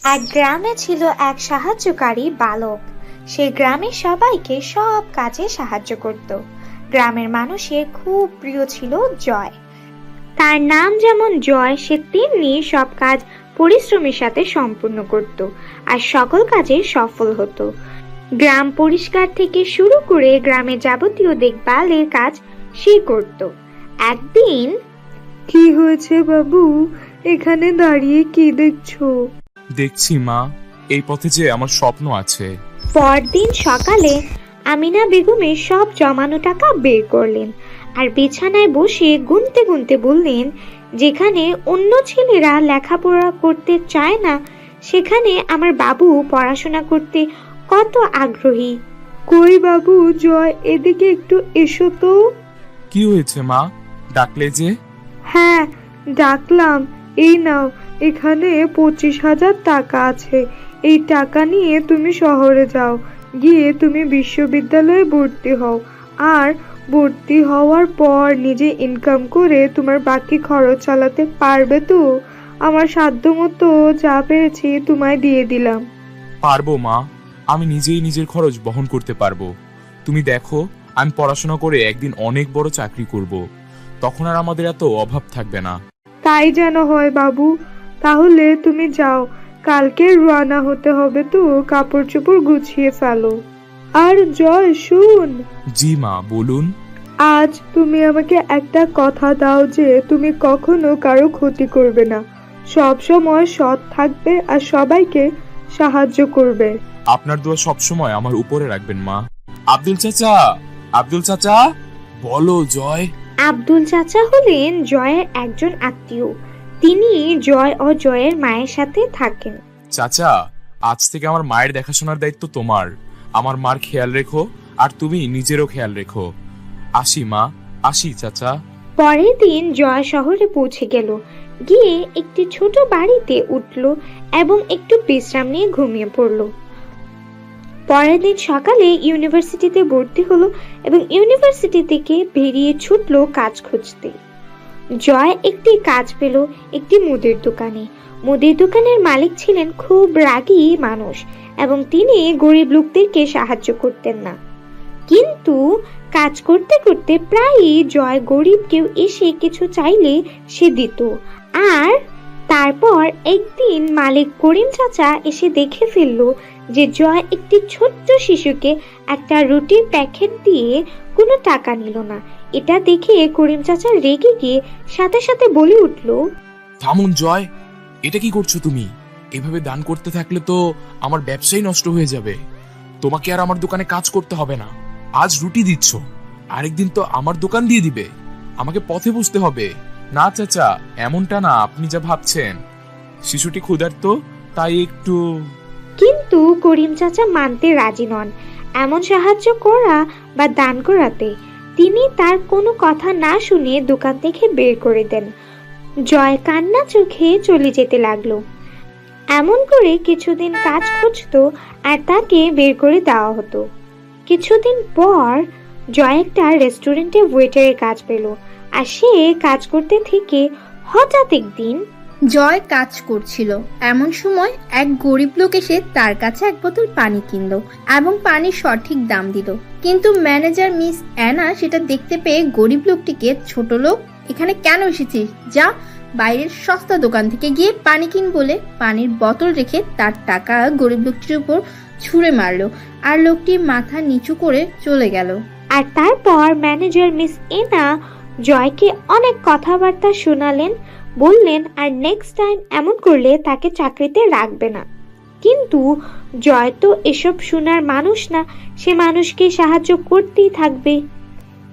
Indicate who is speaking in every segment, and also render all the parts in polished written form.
Speaker 1: এক গ্রামে ছিল এক সাহায্যকারী বালক। সে গ্রামের সবাইকে সব কাজে সাহায্য করত। গ্রামের মানুষের খুব প্রিয় ছিল জয়। তার নাম যেমন জয়, সে তেমনি সব কাজ পরিশ্রমের সাথে সম্পূর্ণ করত আর সকল কাজে সফল হতো। গ্রাম পরিষ্কার থেকে শুরু করে গ্রামের যাবতীয় দেখভালের কাজ সে করত। একদিন,
Speaker 2: কি হয়েছে বাবু, এখানে দাঁড়িয়ে কি দেখছো?
Speaker 3: দেখছি মা, এই পথে যে আমার স্বপ্ন আছে।
Speaker 1: পরদিন সকালে আমিনা বেগমের সব জমানো টাকা বের করলেন আর বিছানায় বসে গুনতে গুনতে বললেন, যেখানে অন্য ছেলেরা লেখাপড়া করতে চায় না, সেখানে আমার বাবু পড়াশোনা করতে কত আগ্রহী।
Speaker 2: কই বাবু, জয়, এদিকে একটু এসো তো।
Speaker 3: কি হয়েছে মা, ডাকলে যে?
Speaker 2: হ্যাঁ, ডাকলাম। এই নাও, এখানে 25,000 টাকা আছে। এই টাকা নিয়ে তুমি শহরে যাও, গিয়ে তুমি বিশ্ববিদ্যালয়ে ভর্তি হও। আর ভর্তি হওয়ার পর নিজে ইনকাম করে তোমার বাকি খরচ চালাতে পারবে তো? আমার সাধ্যমতো যা পেরেছি তোমায় দিয়ে দিলাম।
Speaker 3: পারবো মা, আমি নিজেই নিজের খরচ বহন করতে পারবো। তুমি দেখো, আমি পড়াশোনা করে একদিন অনেক বড় চাকরি করব। তখন আর আমাদের এত অভাব থাকবে না।
Speaker 2: তাই যেন হয় বাবু। তাহলে তুমি যাও, কালকে রওনা হতে হবে তো, কাপড় চোপড় গুছিয়ে ফেলো। আর জয়, শুন।
Speaker 3: জি মা, বলুন।
Speaker 2: আজ তুমি আমাকে একটা কথা দাও যে তুমি কখনো কারো ক্ষতি করবে না, সব সময় সৎ থাকবে আর সবাইকে সাহায্য করবে।
Speaker 3: আপনার দোয়া সবসময় আমার উপরে রাখবেন মা। আব্দুল চাচা, আব্দুল চাচা, বলো জয়।
Speaker 1: আব্দুল চাচা হলেন জয়ের একজন আত্মীয়। তিনি জয় ও জয়ের মায়ের সাথে থাকেন।
Speaker 3: চাচা, আজ থেকে আমার মায়ের দেখাশোনার দায়িত্ব তোমার। আমার মার খেয়াল রেখো, আর তুমি নিজেরও খেয়াল রেখো। আসি মা, আসি চাচা।
Speaker 1: পরের দিন জয় শহরে পৌঁছে গেল। গিয়ে একটি ছোট বাড়িতে উঠল এবং একটু বিশ্রাম নিয়ে ঘুমিয়ে পড়ল। পরের দিন সকালে ইউনিভার্সিটিতে ভর্তি হলো এবং ইউনিভার্সিটি থেকে বেরিয়ে ছুটল কাজ খুঁজতে। জয় একটি কাজ পেল একটি মুদির দোকানে। মুদির দোকানের মালিক ছিলেন খুব রাগী মানুষ এবং তিনি গরিব লোকদেরকে সাহায্য করতেন না। কিন্তু কাজ করতে করতে প্রায়ই জয় গরিব কেউ এসে কিছু চাইলে সে দিত। আর তারপর একদিন মালিক করিম চাচা এসে দেখে ফেলল যে জয় একটি ছোট্ট শিশুকে একটা রুটির প্যাকেট দিয়ে কোনো টাকা নিল না। এটা দেখে করিম চাচা রেগে গিয়ে সাথে সাথে বলে উঠল,
Speaker 3: থামুন জয়, এটা কি করছো তুমি? এভাবে দান করতে থাকলে তো আমার ব্যবসাই নষ্ট হয়ে যাবে। তোমাকে আর আমার দোকানে কাজ করতে হবে না। আজ রুটি দিচ্ছ, আরেকদিন তো আমার দোকান দিয়ে দিবে। আমাকে পথে বসতে হবে। না চাচা, এমনটা না আপনি যা ভাবছেন। শিশুটি ক্ষুধার্ত, তাই একটু।
Speaker 1: কিন্তু করিম চাচা মানতে রাজি নন এমন সাহায্য করা বা দান করাতে। তিনি তার কোনো কথা না শুনে দোকান থেকে বের করে দেন। জয় কান্না চোখে চলে যেতে লাগলো। এমন করে কিছুদিন কাজ খুঁজতো আর তাকে বের করে দেওয়া হতো। কিছুদিন পর জয় একটা রেস্টুরেন্টে ওয়েটারের কাজ পেল আর সে কাজ করতে থেকে হঠাৎ একদিন।
Speaker 4: জয় কাজ করছিল, এমন সময় এক গরিব লোক এসে তার কাছে এক বোতল পানি কিনলো এবং পানির সঠিক দাম দিল। কিন্তু ম্যানেজার মিস অ্যানা সেটা দেখতে পেয়ে গরিব লোকটিকে, ছোট লোক, এখানে কেন এসেছিস? যা বাইরের সস্তা দোকান থেকে গিয়ে পানি কিন বলে পানির বোতল রেখে তার টাকা গরিব লোকটির উপর ছুঁড়ে মারলো আর লোকটি মাথা নিচু করে চলে গেল।
Speaker 1: আর তারপর ম্যানেজার মিস এনা জয়কে অনেক কথাবার্তা শোনালেন, বললেন আর নেক্সট টাইম এমন করলে তাকে চাকরিতে রাখবে না। কিন্তু জয় তো এসব শোনার মানুষ না, সে মানুষকে সাহায্য করতেই থাকবে।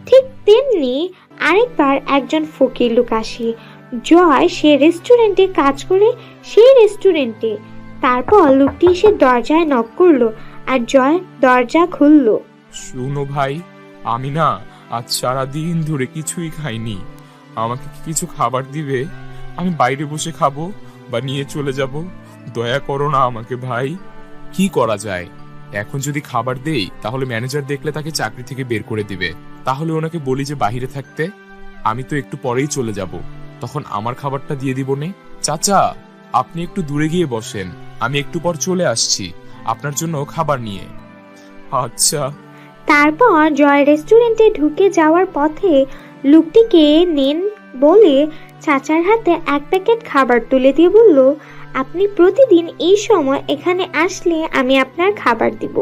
Speaker 1: ঠিক তেমনি আরেকবার একজন ফকির লোক আসে। জয় সে রেস্টুরেন্টে কাজ করে সেই রেস্টুরেন্টে। তারপর লোকটি এসে দরজায় নক করলো আর জয় দরজা খুললো।
Speaker 3: শুনো ভাই, আমি না আজ সারাদিন ধরে কিছুই খাইনি। আমাকে কি কিছু খাবার দিবে? আমি বাইরে বসে খাবো বা নিয়ে চলে যাব। দয়া করো না আমাকে ভাই। কি করা যায়? এখন যদি খাবার দেই তাহলে ম্যানেজার দেখলে তাকে চাকরি থেকে বের করে দিবে। তাহলে ওনাকে বলি যে বাইরে থাকতে। আমি তো একটু পরেই চলে যাব, তখন আমার খাবারটা দিয়ে দিব নে। চাচা, আপনি একটু দূরে গিয়ে বসেন, আমি একটু পর চলে আসছি আপনার জন্য খাবার নিয়ে। আচ্ছা।
Speaker 1: তারপর জয় রেস্টুরেন্টে ঢুকে যাওয়ার পথে লোকটিকে নেন বলে চাচার হাতে এক প্যাকেট খাবার তুলে দিয়ে বলল, আপনি প্রতিদিন এই সময় এখানে আসলে আমি আপনার খাবার দিব।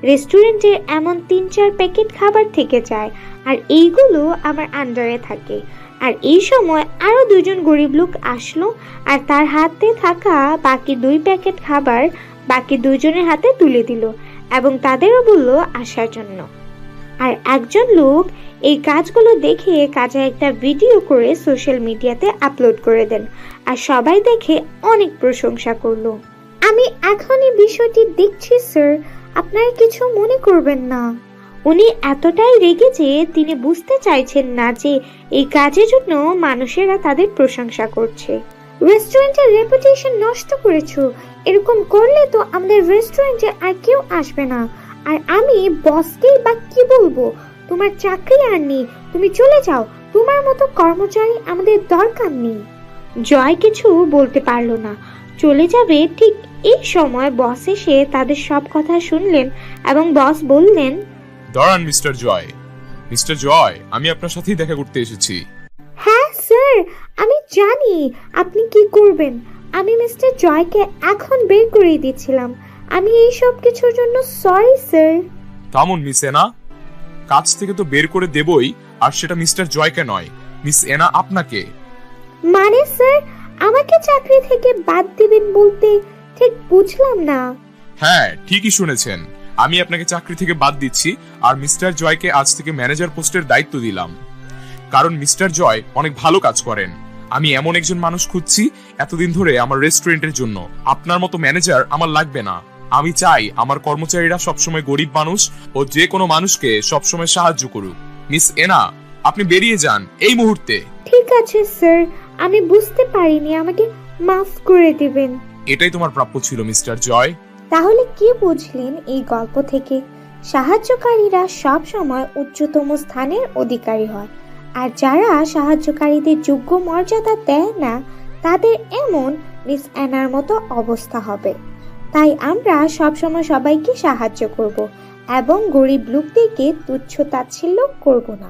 Speaker 1: রেস্টুরেন্টের এমন 3-4 প্যাকেট খাবার থেকে যায় আর এইগুলো আমার আন্ডারে থাকে। আর এই সময় আরো 2জন গরিব লোক আসলো আর তার হাতে থাকা বাকি 2 প্যাকেট খাবার বাকি 2জনের হাতে তুলে দিল এবং তাদেরও বলল আসার জন্য। আর একজন লোক এই কাজগুলো দেখে কাজে একটা ভিডিও করে সোশ্যাল মিডিয়াতে আপলোড করে দেন আর সবাই দেখে অনেক প্রশংসা করলো। আমি এখনই বিষয়টি দেখছি স্যার, আপনারা কিছু মনে করবেন না। উনি এতটাই রেগে যে তিনি বুঝতে চাইছেন না যে এই কাজের জন্য মানুষেরা তাদের প্রশংসা করছে। রেস্টুরেন্টের রেপুটেশন নষ্ট করেছো, এরকম করলে তো আমাদের রেস্টুরেন্টে আর কেউ আসবে না। আর আমি বসকেই বা কি বলবো, তোমার চাকরি আর নেই, তুমি চলে যাও, তোমার মতো কর্মচারী আমাদের দরকার নেই। জয় কিছু বলতে পারলো না, চলে যাবে ঠিক এই সময় বস এসে তাদের সব কথা শুনলেন এবং বস বললেন,
Speaker 3: দাঁড়ান মিস্টার জয়। মিস্টার জয়, আমি আপনার সাথেই দেখা করতে এসেছি।
Speaker 1: হ্যাঁ স্যার, আমি জানি আপনি কি করবেন। আমি মিস্টার জয়কে এখন বের করে দিচ্ছিলাম। আমি এই সব কিছুর জন্য সরি স্যার।
Speaker 3: থামুন মিস এনা, কাজ থেকে তো বের করে দেবই, আর সেটা মিস্টার জয়কে নয়, মিস এনা আপনাকে।
Speaker 1: মানে স্যার, আমাকে চাকরি থেকে বাদ দিবেন বলতে ঠিক বুঝলাম না।
Speaker 3: হ্যাঁ, ঠিকই শুনেছেন, আমি আপনাকে চাকরি থেকে বাদ দিচ্ছি আর মিস্টার জয়কে আজ থেকে ম্যানেজার পোস্টের দায়িত্ব দিলাম। কারণ মিস্টার জয় অনেক ভালো কাজ করেন। আমি এমন একজন মানুষ খুঁজছি এতদিন ধরে আমার রেস্টুরেন্টের জন্য। আপনার মতো ম্যানেজার আমার লাগবে না। আমি চাই আমার কর্মচারীরা সবসময় গরিব মানুষ ও যে কোনো মানুষকে সবসময় সাহায্য করুক। মিস এনা, আপনি বেরিয়ে যান এই মুহূর্তে।
Speaker 1: ঠিক আছে স্যার, আমি বুঝতে পারিনি, আমাকে মাফ করে দিবেন।
Speaker 3: এটাই তোমার প্রাপ্য ছিল মিস্টার জয়।
Speaker 1: তাহলে কি বুঝলেন এই গল্প থেকে? সাহায্যকারীরা সব সময় উচ্চতম স্থানের অধিকারী হয়, আর যারা সাহায্যকারীদের যোগ্য মর্যাদা দেয় না তাদের এমন মিস অ্যানার মতো অবস্থা হবে। তাই আমরা সবসময় সবাইকে সাহায্য করব এবং গরিব লোকদেরকে তুচ্ছ তাচ্ছিল্য করব না।